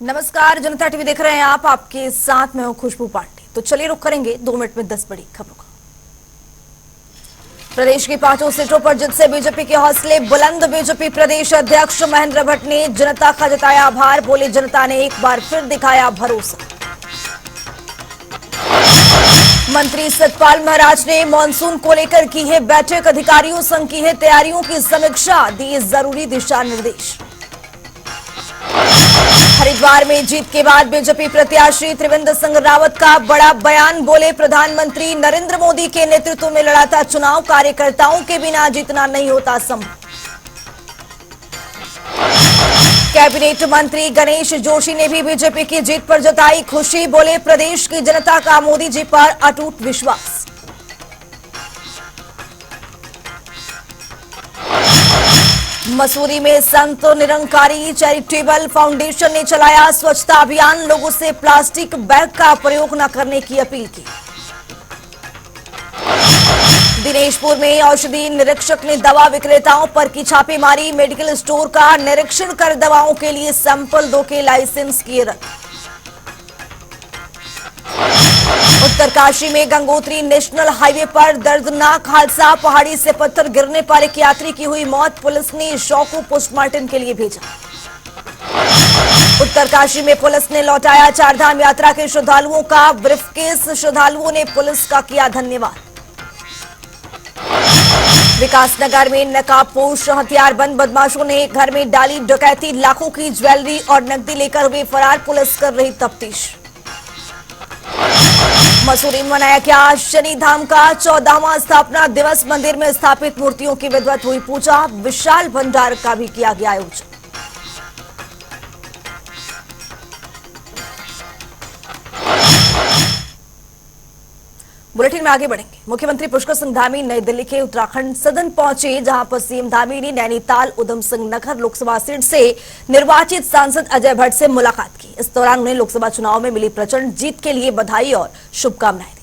नमस्कार, जनता टीवी देख रहे हैं आप। आपके साथ मैं हूं खुशबू पांडे। तो चलिए रुक करेंगे 2 मिनट में 10 बड़ी खबरों का। प्रदेश की 5 सीटों पर जीत से बीजेपी के हौसले बुलंद। बीजेपी प्रदेश अध्यक्ष महेंद्र भट्ट ने जनता का जताया आभार। बोले, जनता ने एक बार फिर दिखाया भरोसा। मंत्री सतपाल महाराज ने मानसून को लेकर की है बैठक। अधिकारियों संग की है तैयारियों की समीक्षा, दिए जरूरी दिशा निर्देश। हरिद्वार में जीत के बाद बीजेपी प्रत्याशी त्रिवेंद्र सिंह रावत का बड़ा बयान। बोले, प्रधानमंत्री नरेंद्र मोदी के नेतृत्व में लड़ा था चुनाव, कार्यकर्ताओं के बिना जीतना नहीं होता संभव। कैबिनेट मंत्री गणेश जोशी ने भी बीजेपी की जीत पर जताई खुशी। बोले, प्रदेश की जनता का मोदी जी पर अटूट विश्वास। मसूरी में संत निरंकारी चैरिटेबल फाउंडेशन ने चलाया स्वच्छता अभियान। लोगों से प्लास्टिक बैग का प्रयोग न करने की अपील की। दिनेशपुर में औषधि निरीक्षक ने दवा विक्रेताओं पर की छापेमारी। मेडिकल स्टोर का निरीक्षण कर दवाओं के लिए सैंपल 2 के लाइसेंस किए रद्द। उत्तरकाशी में गंगोत्री नेशनल हाईवे पर दर्दनाक हादसा। पहाड़ी से पत्थर गिरने पर एक यात्री की हुई मौत। पुलिस ने शव को पोस्टमार्टम के लिए भेजा। उत्तरकाशी में पुलिस ने लौटाया चारधाम यात्रा के श्रद्धालुओं का ब्रीफकेस। श्रद्धालुओं ने पुलिस का किया धन्यवाद। विकासनगर में नकाबपोश हथियारबंद बदमाशों ने घर में डाली डकैती। लाखों की ज्वेलरी और नकदी लेकर हुए फरार। पुलिस कर रही तफ्तीश। मसूरी में मनाया गया शनि धाम का 14वां स्थापना दिवस। मंदिर में स्थापित मूर्तियों की विधिवत हुई पूजा। विशाल भंडार का भी किया गया आयोजन। बुलेटिन में आगे बढ़ेंगे। मुख्यमंत्री पुष्कर सिंह धामी नई दिल्ली के उत्तराखंड सदन पहुंचे, जहां पर सीएम धामी ने नैनीताल उधम सिंह नगर लोकसभा सीट से निर्वाचित सांसद अजय भट्ट से मुलाकात की। इस दौरान उन्हें लोकसभा चुनाव में मिली प्रचंड जीत के लिए बधाई और शुभकामनाएं दी।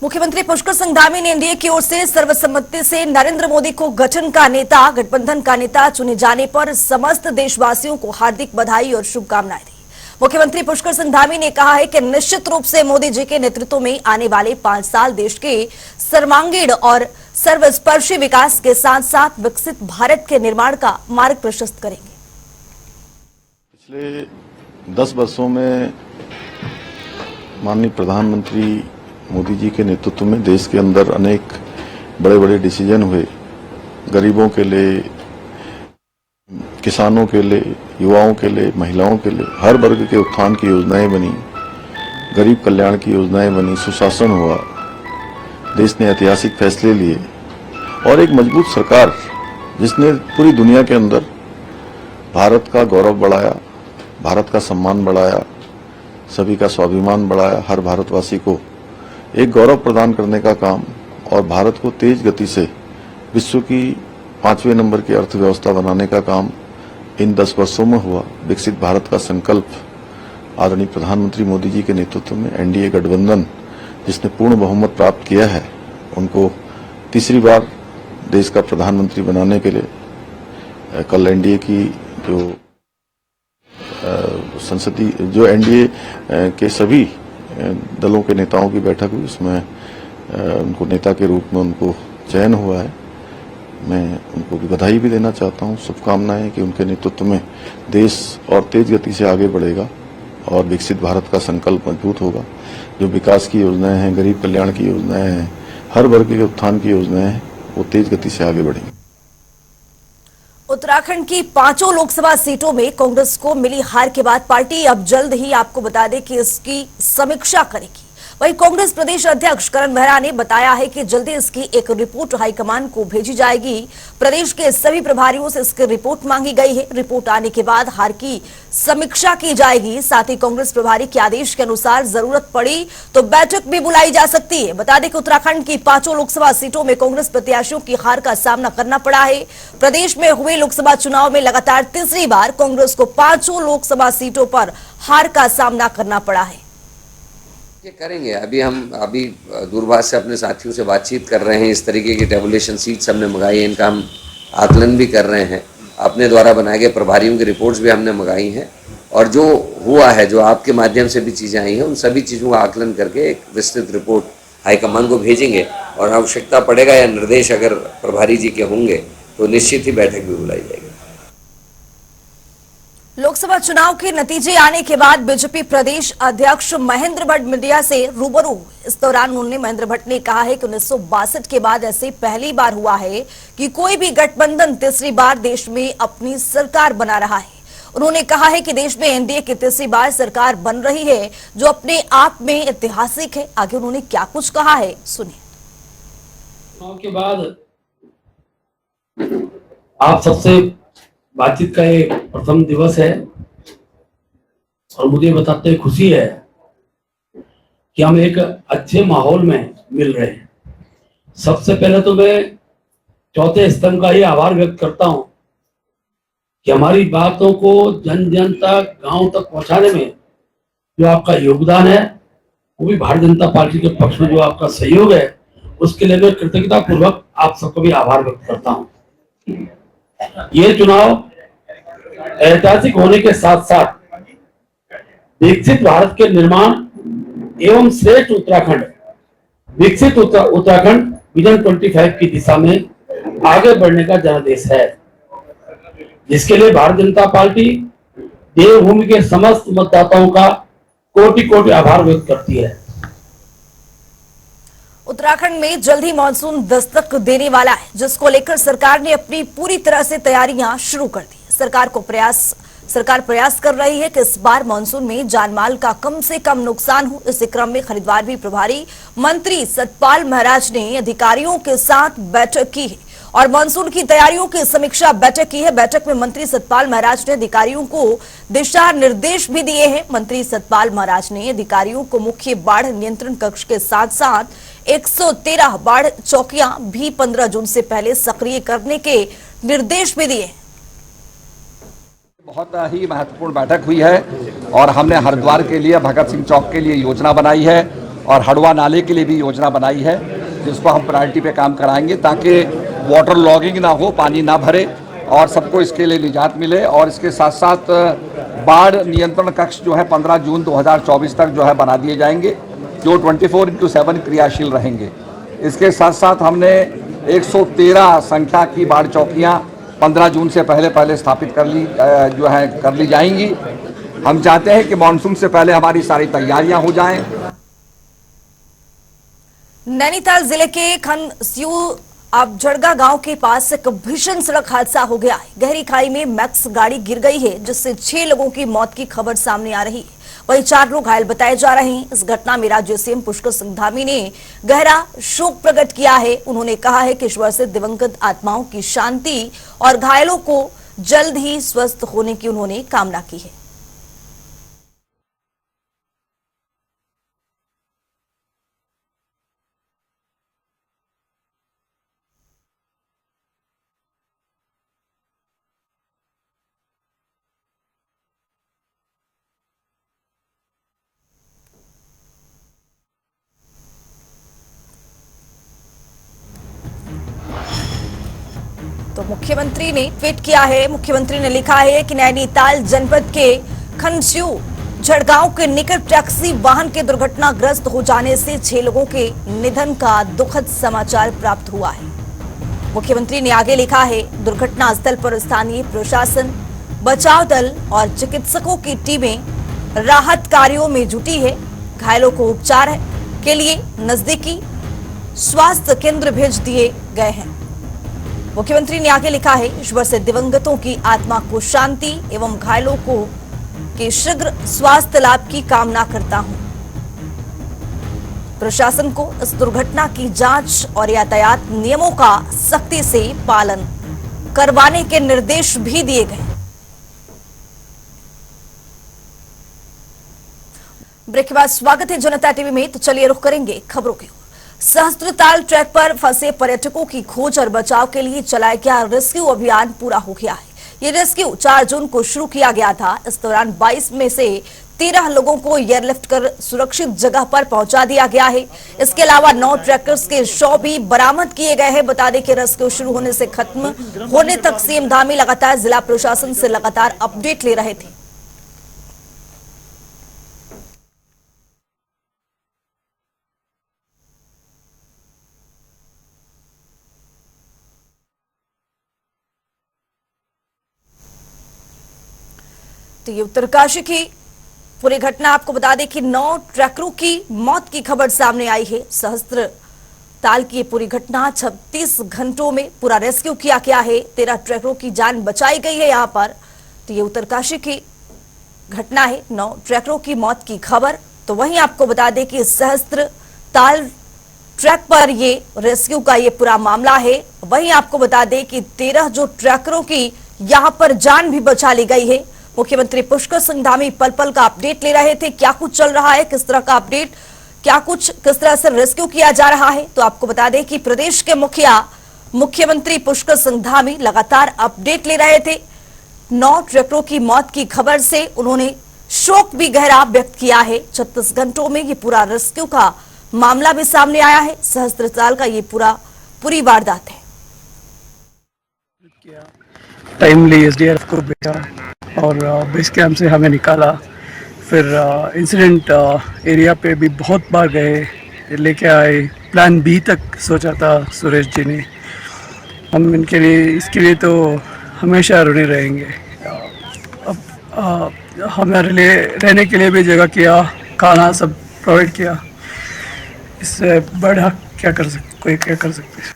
मुख्यमंत्री पुष्कर सिंह धामी ने एनडीए की ओर से सर्वसम्मति से नरेंद्र मोदी को गठबंधन का नेता चुने जाने पर समस्त देशवासियों को हार्दिक बधाई और शुभकामनाएं दी। मुख्यमंत्री पुष्कर सिंह धामी ने कहा है कि निश्चित रूप से मोदी जी के नेतृत्व में आने वाले 5 साल देश के सर्वांगीण और सर्वस्पर्शी विकास के साथ साथ विकसित भारत के निर्माण का मार्ग प्रशस्त करेंगे। पिछले 10 वर्षों में माननीय प्रधानमंत्री मोदी जी के नेतृत्व में देश के अंदर अनेक बड़े बड़े डिसीजन हुए। गरीबों के लिए, किसानों के लिए, युवाओं के लिए, महिलाओं के लिए हर वर्ग के उत्थान की योजनाएं बनी, गरीब कल्याण की योजनाएं बनी, सुशासन हुआ, देश ने ऐतिहासिक फैसले लिए और एक मजबूत सरकार जिसने पूरी दुनिया के अंदर भारत का गौरव बढ़ाया, भारत का सम्मान बढ़ाया, सभी का स्वाभिमान बढ़ाया, हर भारतवासी को एक गौरव प्रदान करने का काम और भारत को तेज गति से विश्व की 5वें नंबर की अर्थव्यवस्था बनाने का काम इन 10 वर्षों में हुआ। विकसित भारत का संकल्प आदरणीय प्रधानमंत्री मोदी जी के नेतृत्व में एनडीए गठबंधन जिसने पूर्ण बहुमत प्राप्त किया है, उनको तीसरी बार देश का प्रधानमंत्री बनाने के लिए कल एनडीए की जो संसदीय जो एनडीए के सभी दलों के नेताओं की बैठक हुई, उसमें उनको नेता के रूप में उनको चयन हुआ है। मैं उनको भी बधाई भी देना चाहता हूं, शुभकामनाएं कि उनके नेतृत्व में देश और तेज गति से आगे बढ़ेगा और विकसित भारत का संकल्प मजबूत होगा। जो विकास की योजनाएं हैं, गरीब कल्याण की योजनाएं हैं, हर वर्ग के उत्थान की योजनाएं हैं, वो तेज गति से आगे बढ़ेंगी। उत्तराखंड की 5 लोकसभा सीटों में कांग्रेस को मिली हार के बाद पार्टी अब जल्द ही आपको बता दें कि इसकी समीक्षा करेगी। वहीं कांग्रेस प्रदेश अध्यक्ष करण मेहरा ने बताया है कि जल्दी इसकी एक रिपोर्ट हाईकमान को भेजी जाएगी। प्रदेश के सभी प्रभारियों से इसकी रिपोर्ट मांगी गई है। रिपोर्ट आने के बाद हार की समीक्षा की जाएगी। साथ ही कांग्रेस प्रभारी के आदेश के अनुसार जरूरत पड़ी तो बैठक भी बुलाई जा सकती है। बता दें कि उत्तराखंड की 5 लोकसभा सीटों में कांग्रेस प्रत्याशियों की हार का सामना करना पड़ा है। प्रदेश में हुए लोकसभा चुनाव में लगातार तीसरी बार कांग्रेस को 5 लोकसभा सीटों पर हार का सामना करना पड़ा है। ये करेंगे। अभी दूरभाष से अपने साथियों से बातचीत कर रहे हैं। इस तरीके की टेबुलेशन सीट्स हमने मंगाई है, इनका हम आकलन भी कर रहे हैं। अपने द्वारा बनाए गए प्रभारियों की रिपोर्ट्स भी हमने मंगाई हैं, और जो हुआ है, जो आपके माध्यम से भी चीज़ें आई हैं, उन सभी चीज़ों का आकलन करके एक विस्तृत रिपोर्ट हाईकमान को भेजेंगे, और आवश्यकता पड़ेगा या निर्देश अगर प्रभारी जी के होंगे तो निश्चित ही बैठक भी बुलाई जाएगी। लोकसभा चुनाव के नतीजे आने के बाद बीजेपी प्रदेश अध्यक्ष महेंद्र भट्ट मीडिया से रूबरू हुए। इस दौरान उन्होंने महेंद्र भट्ट ने कहा है कि 1962 के बाद ऐसे पहली बार हुआ है कि कोई भी गठबंधन तीसरी बार देश में अपनी सरकार बना रहा है। उन्होंने कहा है कि देश में एनडीए की तीसरी बार सरकार बन रही है, जो अपने आप में ऐतिहासिक है। आगे उन्होंने क्या कुछ कहा है, सुनिए। चुनाव के बाद आप सबसे बातचीत का ये प्रथम दिवस है, और मुझे बताते हुए खुशी है कि हम एक अच्छे माहौल में मिल रहे हैं। सबसे पहले तो मैं चौथे स्तंभ का ये आभार व्यक्त करता हूं कि हमारी बातों को जन जन तक, गांव तक पहुंचाने में जो आपका योगदान है, वो भी भारतीय जनता पार्टी के पक्ष में जो आपका सहयोग है, उसके लिए मैं कृतज्ञता पूर्वक आप सबको भी आभार व्यक्त करता हूं। ये चुनाव ऐतिहासिक होने के साथ साथ विकसित भारत के निर्माण एवं श्रेष्ठ उत्तराखंड, विकसित उत्तराखंड विजन 25 की दिशा में आगे बढ़ने का जनादेश है, जिसके लिए भारतीय जनता पार्टी देवभूमि के समस्त मतदाताओं का कोटि कोटि आभार व्यक्त करती है। उत्तराखंड में जल्द ही मानसून दस्तक देने वाला है, जिसको लेकर सरकार ने अपनी पूरी तरह से तैयारियां शुरू कर दी। सरकार प्रयास कर रही है कि इस बार मानसून में जानमाल का कम से कम नुकसान हो। इसी क्रम में हरिद्वार भी प्रभारी मंत्री सतपाल महाराज ने अधिकारियों के साथ बैठक की है और मानसून की तैयारियों की समीक्षा बैठक की है। बैठक में मंत्री सतपाल महाराज ने अधिकारियों को दिशा निर्देश भी दिए हैं। मंत्री सतपाल महाराज ने अधिकारियों को मुख्य बाढ़ नियंत्रण कक्ष के साथ साथ 113 बाढ़ चौकियां भी 15 जून से पहले सक्रिय करने के निर्देश भी दिए। बहुत ही महत्वपूर्ण बैठक हुई है, और हमने हरिद्वार के लिए, भगत सिंह चौक के लिए योजना बनाई है, और हड़वा नाले के लिए भी योजना बनाई है, जिसको हम प्रायोरिटी पे काम कराएंगे ताकि वाटर लॉगिंग ना हो, पानी ना भरे, और सबको इसके लिए निजात मिले। और इसके साथ साथ बाढ़ नियंत्रण कक्ष जो है 15 जून 2024 तक जो है बना दिए जाएंगे, जो 24/7 क्रियाशील रहेंगे। इसके साथ साथ हमने 113 संख्या की बाढ़ चौकियां 15 जून से पहले स्थापित कर ली जाएंगी। हम चाहते हैं कि मानसून से पहले हमारी सारी तैयारियां हो जाएं। नैनीताल जिले के खनस्यू जड़गा गांव के पास एक भीषण सड़क हादसा हो गया है। गहरी खाई में मैक्स गाड़ी गिर गई है, जिससे 6 लोगों की मौत की खबर सामने आ रही है। वहीं 4 लोग घायल बताए जा रहे हैं। इस घटना में राज्य सीएम पुष्कर सिंह धामी ने गहरा शोक प्रकट किया है। उन्होंने कहा है कि ईश्वर से दिवंगत आत्माओं की शांति और घायलों को जल्द ही स्वस्थ होने की उन्होंने कामना की है। तो मुख्यमंत्री ने ट्वीट किया है। मुख्यमंत्री ने लिखा है कि नैनीताल जनपद के खनस्यू झड़गांव के निकट टैक्सी वाहन के दुर्घटनाग्रस्त हो जाने से 6 लोगों के निधन का दुखद समाचार प्राप्त हुआ है। मुख्यमंत्री ने आगे लिखा है, दुर्घटना स्थल पर स्थानीय प्रशासन, बचाव दल और चिकित्सकों की टीमें राहत कार्यों में जुटी है। घायलों को उपचार के लिए नजदीकी स्वास्थ्य केंद्र भेज दिए गए हैं। मुख्यमंत्री ने आगे लिखा है, ईश्वर से दिवंगतों की आत्मा को शांति एवं घायलों को के शीघ्र स्वास्थ्य लाभ की कामना करता हूं। प्रशासन को इस दुर्घटना की जांच और यातायात नियमों का सख्ती से पालन करवाने के निर्देश भी दिए गए। ब्रेक के बाद स्वागत है जनता टीवी में। तो चलिए रुख करेंगे खबरों की ओर। सहस्त्रताल ट्रैक पर फंसे पर्यटकों की खोज और बचाव के लिए चलाया गया रेस्क्यू अभियान पूरा हो गया है। ये रेस्क्यू 4 जून को शुरू किया गया था। इस दौरान 22 में से 13 लोगों को एयरलिफ्ट कर सुरक्षित जगह पर पहुंचा दिया गया है। इसके अलावा 9 ट्रैक्टर्स के शव भी बरामद किए गए हैं। बता दें कि रेस्क्यू शुरू होने से खत्म होने तक सीएम धामी लगातार जिला प्रशासन से लगातार अपडेट ले रहे थे। तो ये उत्तरकाशी की पूरी घटना आपको बता दें कि 9 ट्रैकरों की मौत की खबर सामने आई है। सहस्त्र ताल की ये पूरी घटना 36 घंटों में पूरा रेस्क्यू किया गया है। 13 ट्रैकरों की जान बचाई गई है यहां पर। तो ये उत्तरकाशी की घटना है, 9 ट्रैकरों की मौत की खबर। तो वहीं आपको बता दें कि सहस्त्र ताल ट्रैक पर ये रेस्क्यू का ये पूरा मामला है। वहीं आपको बता दें कि 13 जो ट्रैकरों की यहां पर जान भी बचा ली गई है। मुख्यमंत्री पुष्कर सिंह धामी पल पल का अपडेट ले रहे थे, क्या कुछ चल रहा है, किस तरह का अपडेट, किस तरह से रेस्क्यू किया जा रहा है। तो आपको बता दें कि प्रदेश के मुखिया मुख्यमंत्री पुष्कर सिंह धामी लगातार अपडेट ले रहे थे। 9 ट्रैकरों की मौत की खबर से उन्होंने शोक भी गहरा व्यक्त किया है। 36 घंटों में ये पूरा रेस्क्यू का मामला भी सामने आया है। सहस्त्रताल का ये पूरी वारदात है। टाइमली एसडीआरएफ को भेजा और बेस कैंप से हमें निकाला। फिर इंसिडेंट एरिया पे भी बहुत बार गए, लेके आए। प्लान बी तक सोचा था सुरेश जी ने। हम इसके लिए तो हमेशा ऋणी रहेंगे। अब हमारे लिए रहने के लिए भी जगह किया, खाना सब प्रोवाइड किया। इससे बड़ा क्या कर सकते हैं।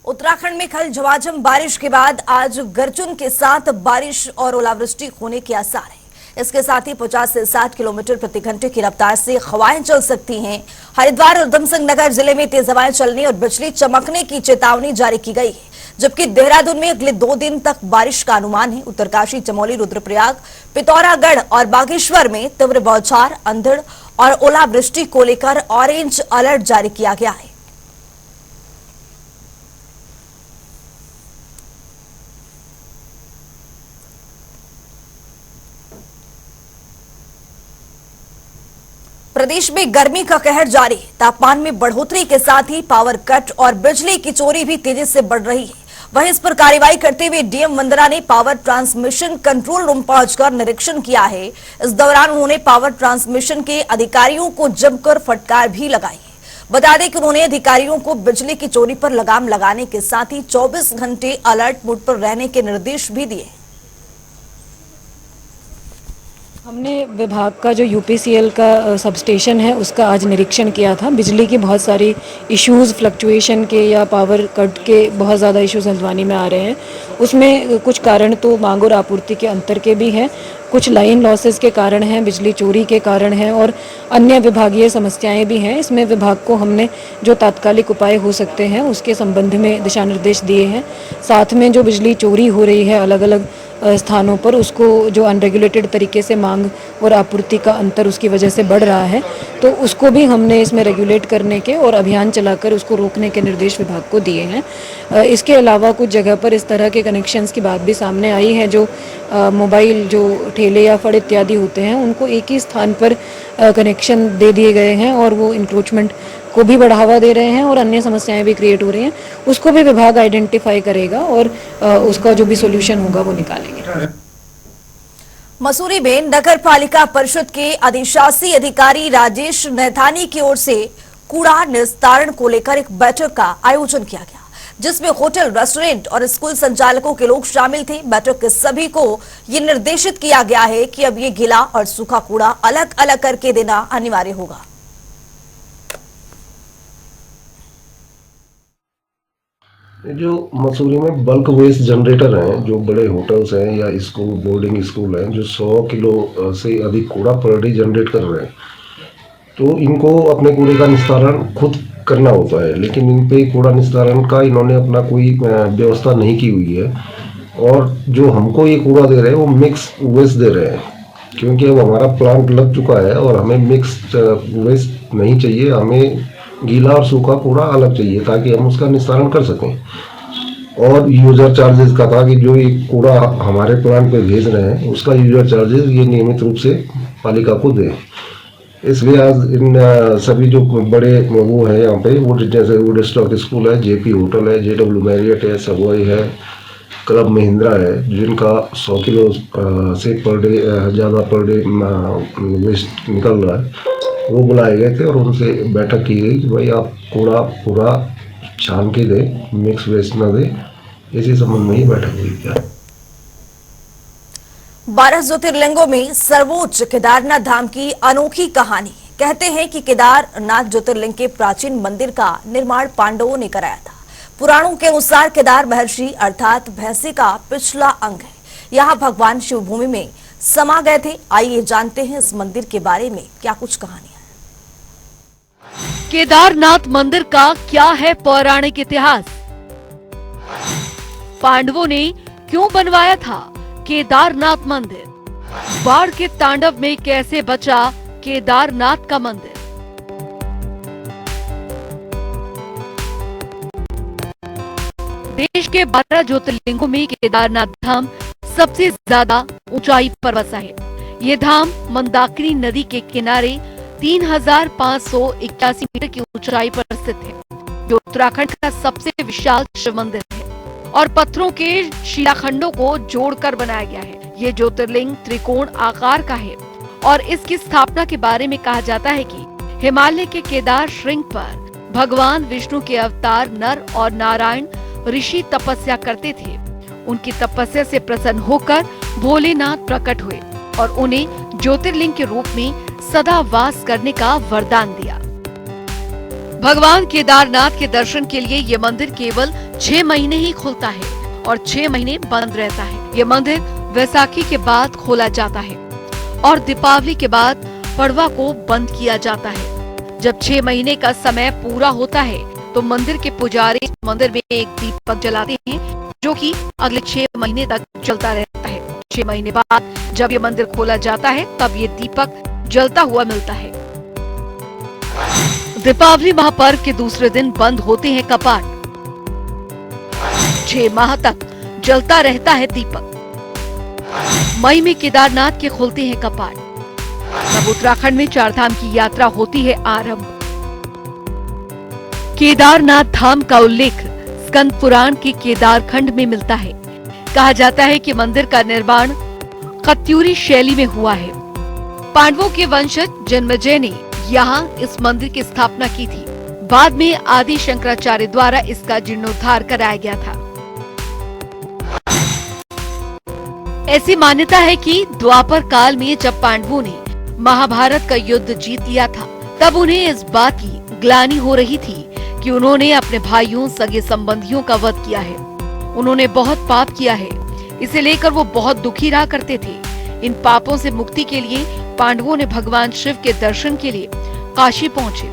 उत्तराखंड में कल झमाझम बारिश के बाद आज गर्जन के साथ बारिश और ओलावृष्टि होने के आसार है। इसके साथ ही 50 से 60 किलोमीटर प्रति घंटे की रफ्तार से हवाएं चल सकती हैं। हरिद्वार और उधमसिंह नगर जिले में तेज हवाएं चलने और बिजली चमकने की चेतावनी जारी की गई है, जबकि देहरादून में अगले 2 दिन तक बारिश का अनुमान है। उत्तरकाशी, चमोली, रुद्रप्रयाग, पिथौरागढ़ और बागेश्वर में तीव्र बौछार, अंधड़ और ओलावृष्टि को लेकर ऑरेंज अलर्ट जारी किया गया है। प्रदेश में गर्मी का कहर जारी है। तापमान में बढ़ोतरी के साथ ही पावर कट और बिजली की चोरी भी तेजी से बढ़ रही है। वहीं इस पर कार्रवाई करते हुए डीएम वंदना ने पावर ट्रांसमिशन कंट्रोल रूम पहुंचकर निरीक्षण किया है। इस दौरान उन्होंने पावर ट्रांसमिशन के अधिकारियों को जमकर फटकार भी लगाई है। बता दें कि उन्होंने अधिकारियों को बिजली की चोरी पर लगाम लगाने के साथ ही 24 घंटे अलर्ट मोड पर रहने के निर्देश भी दिए। हमने विभाग का जो यूपीसीएल का सबस्टेशन है उसका आज निरीक्षण किया था। बिजली की बहुत सारी इश्यूज़, फ्लक्चुएशन के या पावर कट के बहुत ज़्यादा इश्यूज हल्द्वानी में आ रहे हैं। उसमें कुछ कारण तो मांग और आपूर्ति के अंतर के भी हैं, कुछ लाइन लॉसेस के कारण हैं, बिजली चोरी के कारण हैं और अन्य विभागीय समस्याएं भी हैं। इसमें विभाग को हमने जो तात्कालिक उपाय हो सकते हैं उसके संबंध में दिशा निर्देश दिए हैं। साथ में जो बिजली चोरी हो रही है अलग अलग स्थानों पर, उसको जो अनरेगुलेटेड तरीके से मांग और आपूर्ति का अंतर उसकी वजह से बढ़ रहा है, तो उसको भी हमने इसमें रेगुलेट करने के और अभियान चलाकर उसको रोकने के निर्देश विभाग को दिए हैं। इसके अलावा कुछ जगह पर इस तरह के कनेक्शंस की बात भी सामने आई है। जो मोबाइल जो ठेले या फड़ इत्यादि होते हैं उनको एक ही स्थान पर कनेक्शन दे दिए गए हैं और वो इंक्रोचमेंट को भी बढ़ावा दे रहे हैं और अन्य समस्याएं भी क्रिएट हो रही हैं। उसको भी विभाग आइडेंटिफाई करेगा और उसका जो भी सॉल्यूशन होगा वो निकालेंगे। मसूरी में नगर पालिका परिषद के अधिशासी अधिकारी राजेश नैथानी की ओर से कूड़ा निस्तारण को लेकर एक बैठक का आयोजन किया गया, जिसमें होटल, रेस्टोरेंट और स्कूल संचालकों के लोग शामिल थे। बैठक के सभी को ये निर्देशित किया गया है कि अब ये गीला और सूखा कूड़ा अलग अलग करके देना अनिवार्य होगा। जो मसूरी में बल्क वेस्ट जनरेटर हैं, जो बड़े होटल्स हैं या स्कूल, बोर्डिंग स्कूल हैं, जो 100 किलो से अधिक कूड़ा पर डे जनरेट कर रहे हैं, तो इनको अपने कूड़े का निस्तारण खुद करना होता है, लेकिन इन पे कूड़ा निस्तारण का इन्होंने अपना कोई व्यवस्था नहीं की हुई है। और जो हमको ये कूड़ा दे रहे हैं वो मिक्स वेस्ट दे रहे हैं, क्योंकि अब हमारा प्लांट लग चुका है और हमें मिक्स वेस्ट नहीं चाहिए, हमें गीला और सूखा कूड़ा अलग चाहिए ताकि हम उसका निस्तारण कर सकें। और यूजर चार्जेस का था कि जो ये कूड़ा हमारे प्लांट पे भेज रहे हैं उसका यूजर चार्जेस ये नियमित रूप से पालिका को दे। इसलिए आज इन सभी जो बड़े वो है यहाँ पे, वो जैसे वुड स्टॉक स्कूल है, जेपी होटल है, JW मैरियट है, सबवे है, क्लब महिंद्रा है, जिनका 100 किलो से पर डे ज़्यादा पर डे वेस्ट निकल रहा है, वो बुलाए गए थे और उनसे बैठक की गई कि भाई आप कूड़ा पूरा छान के दे, मिक्स वेस्ट न दे। इसी संबंध में ही बैठक हुई क्या। 12 ज्योतिर्लिंगों में सर्वोच्च केदारनाथ धाम की अनोखी कहानी। कहते हैं कि केदारनाथ ज्योतिर्लिंग के प्राचीन मंदिर का निर्माण पांडवों ने कराया था। पुराणों के अनुसार केदार महर्षि अर्थात भैंसे का पिछला अंग है। यहाँ भगवान शिव भूमि में समा गए थे। आइए जानते हैं इस मंदिर के बारे में क्या कुछ कहानियां। केदारनाथ मंदिर का क्या है पौराणिक इतिहास? पांडवों ने क्यों बनवाया था केदारनाथ मंदिर? बाढ़ के तांडव में कैसे बचा केदारनाथ का मंदिर? देश के 12 ज्योतिर्लिंगों में केदारनाथ धाम सबसे ज्यादा ऊंचाई पर बसा है। ये धाम मंदाकिनी नदी के किनारे 3581 मीटर की ऊंचाई पर स्थित है, जो उत्तराखंड का सबसे विशाल शिव मंदिर है और पत्थरों के शिलाखंडों को जोड़कर बनाया गया है। ये ज्योतिर्लिंग त्रिकोण आकार का है और इसकी स्थापना के बारे में कहा जाता है कि हिमालय के केदार श्रृंग पर भगवान विष्णु के अवतार नर और नारायण ऋषि तपस्या करते थे। उनकी तपस्या से प्रसन्न होकर भोलेनाथ प्रकट हुए और उन्हें ज्योतिर्लिंग के रूप में सदा वास करने का वरदान दिया। भगवान केदारनाथ के दर्शन के लिए ये मंदिर केवल 6 महीने ही खुलता है और 6 महीने बंद रहता है। ये मंदिर वैसाखी के बाद खोला जाता है और दीपावली के बाद पड़वा को बंद किया जाता है। जब 6 महीने का समय पूरा होता है तो मंदिर के पुजारी मंदिर में एक दीपक जलाते हैं, जो कि अगले 6 महीने तक जलता रहता है। 6 महीने बाद जब ये मंदिर खोला जाता है तब ये दीपक जलता हुआ मिलता है। दीपावली महापर्व के दूसरे दिन बंद होते हैं कपाट। 6 माह तक जलता रहता है दीपक। मई में केदारनाथ के खुलते हैं कपाट। तब उत्तराखंड में 4 धाम की यात्रा होती है आरंभ। केदारनाथ धाम का उल्लेख स्कंद पुराण के केदारखंड में मिलता है। कहा जाता है कि मंदिर का निर्माण खत्यूरी शैली में हुआ है। पांडवों के वंशज जन्मेजय ने यहाँ इस मंदिर की स्थापना की थी। बाद में आदि शंकराचार्य द्वारा इसका जीर्णोद्धार कराया गया था। ऐसी मान्यता है कि द्वापर काल में जब पांडवों ने महाभारत का युद्ध जीत लिया था, तब उन्हें इस बात की ग्लानि हो रही थी कि उन्होंने अपने भाइयों सगे संबंधियों का वध किया है। उन्होंने बहुत पाप किया है, इसे लेकर वो बहुत दुखी रहा करते थे। इन पापों से मुक्ति के लिए पांडवों ने भगवान शिव के दर्शन के लिए काशी पहुँचे।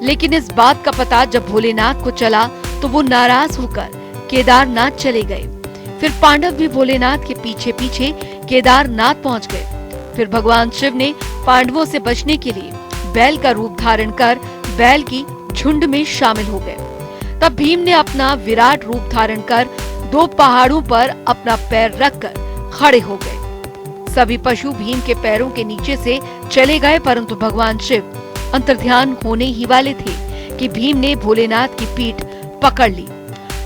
लेकिन इस बात का पता जब भोलेनाथ को चला तो वो नाराज होकर केदारनाथ चले गए। फिर पांडव भी भोलेनाथ के पीछे पीछे केदारनाथ पहुँच गए। फिर भगवान शिव ने पांडवों से बचने के लिए बैल का रूप धारण कर बैल की झुंड में शामिल हो गए। तब भीम ने अपना विराट रूप धारण कर 2 पहाड़ों पर अपना पैर रखकर खड़े हो गए। सभी पशु भीम के पैरों के नीचे से चले गए, परंतु भगवान शिव अंतर्ध्यान होने ही वाले थे कि भीम ने भोलेनाथ की पीठ पकड़ ली।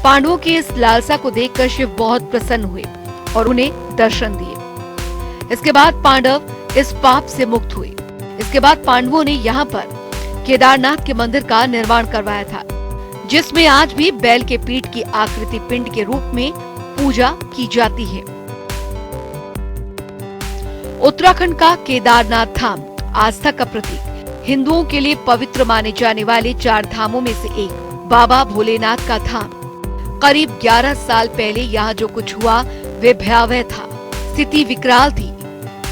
पांडवों की इस लालसा को देखकर शिव बहुत प्रसन्न हुए और उन्हें दर्शन दिए। इसके बाद पांडव इस पाप से मुक्त हुए। इसके बाद पांडवों ने यहाँ पर केदारनाथ के मंदिर का निर्माण करवाया था, जिसमें आज भी बैल के पीठ की आकृति पिंड के रूप में पूजा की जाती है। उत्तराखंड का केदारनाथ धाम आस्था का प्रतीक, हिंदुओं के लिए पवित्र माने जाने वाले 4 धामों में से एक बाबा भोलेनाथ का धाम। करीब 11 साल पहले यहाँ जो कुछ हुआ वे भयावह था। स्थिति विकराल थी।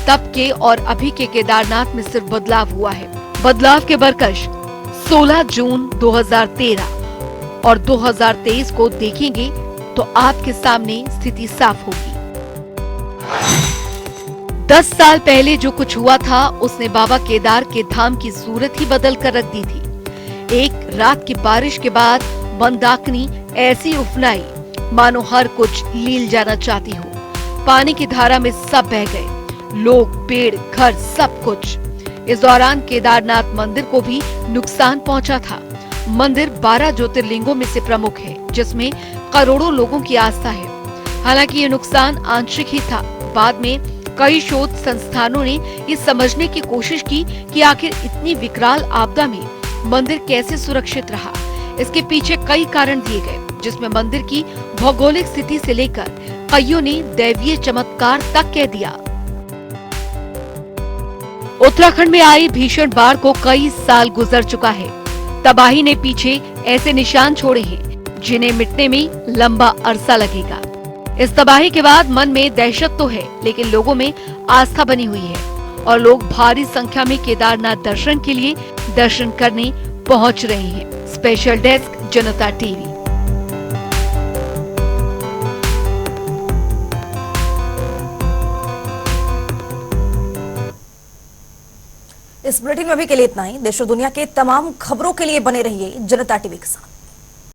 तब के और अभी के केदारनाथ में सिर्फ बदलाव हुआ है। बदलाव के बरकश 16 जून 2013 और 2023 को देखेंगे तो आपके सामने स्थिति साफ होगी। 10 साल पहले जो कुछ हुआ था उसने बाबा केदार के धाम की सूरत ही बदल कर रख दी थी। एक रात की बारिश के बाद मंदाकिनी ऐसी उफनाई मानो हर कुछ लील जाना चाहती हो। पानी की धारा में सब बह गए, लोग, पेड़, घर, सब कुछ। इस दौरान केदारनाथ मंदिर को भी नुकसान पहुंचा था। मंदिर 12 ज्योतिर्लिंगों में से प्रमुख है, जिसमें करोड़ों लोगों की आस्था है। हालांकि ये नुकसान आंशिक ही था। बाद में कई शोध संस्थानों ने ये समझने की कोशिश की कि आखिर इतनी विकराल आपदा में मंदिर कैसे सुरक्षित रहा। इसके पीछे कई कारण दिए गए, जिसमें मंदिर की भौगोलिक स्थिति से लेकर कईयों ने दैवीय चमत्कार तक कह दिया। उत्तराखंड में आई भीषण बाढ़ को कई साल गुजर चुका है। तबाही ने पीछे ऐसे निशान छोड़े हैं जिन्हें मिटने में लंबा अरसा लगेगा। इस तबाही के बाद मन में दहशत तो है, लेकिन लोगों में आस्था बनी हुई है और लोग भारी संख्या में केदारनाथ दर्शन के लिए दर्शन करने पहुंच रहे हैं। स्पेशल डेस्क, जनता टीवी। इस बुलेटिन में अभी के लिए इतना ही। देश और दुनिया के तमाम खबरों के लिए बने रहिए जनता टीवी के साथ।